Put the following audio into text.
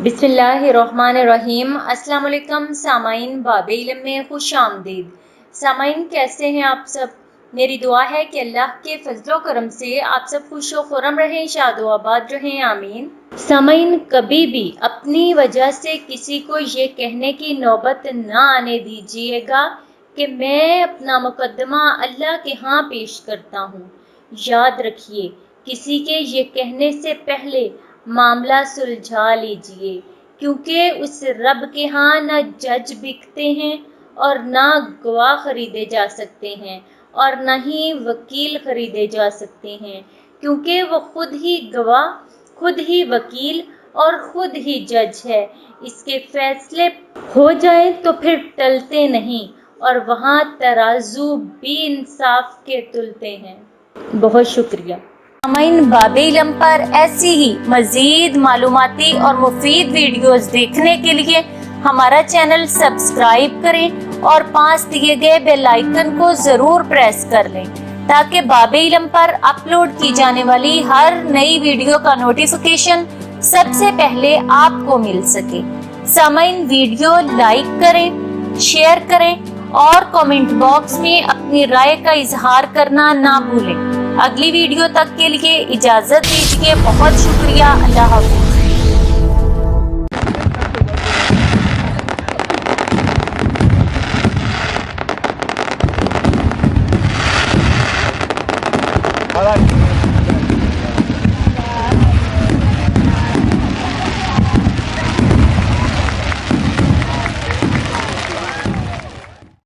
بسم اللہ الرحمن الرحیم۔ السلام علیکم سامعین، باب علم میں خوش آمدید۔ سامعین کیسے ہیں آپ سب؟ میری دعا ہے کہ اللہ کے فضل و کرم سے آپ سب خوش و خرم رہیں، شاد و آباد رہیں، آمین۔ سامعین کبھی بھی اپنی وجہ سے کسی کو یہ کہنے کی نوبت نہ آنے دیجیے گا کہ میں اپنا مقدمہ اللہ کے ہاں پیش کرتا ہوں۔ یاد رکھیے، کسی کے یہ کہنے سے پہلے معاملہ سلجھا لیجیے، کیونکہ اس رب کے ہاں نہ جج بکتے ہیں اور نہ گواہ خریدے جا سکتے ہیں اور نہ ہی وکیل خریدے جا سکتے ہیں، کیونکہ وہ خود ہی گواہ، خود ہی وکیل اور خود ہی جج ہے۔ اس کے فیصلے ہو جائیں تو پھر ٹلتے نہیں، اور وہاں ترازو بھی انصاف کے تلتے ہیں۔ بہت شکریہ۔ سامعین باب علم پر ایسی ہی مزید معلوماتی اور مفید ویڈیوز دیکھنے کے لیے ہمارا چینل سبسکرائب کریں اور پاس دیے گئے بیل آئیکن کو ضرور پریس کر لیں تاکہ باب علم پر اپلوڈ کی جانے والی ہر نئی ویڈیو کا نوٹیفیکیشن سب سے پہلے آپ کو مل سکے۔ سامعین ویڈیو لائک کریں، شیئر کریں اور کامنٹ باکس میں اپنی رائے کا اظہار کرنا نہ بھولیں۔ اگلی ویڈیو تک کے لیے اجازت دیجیے۔ بہت شکریہ۔ اللہ حافظ۔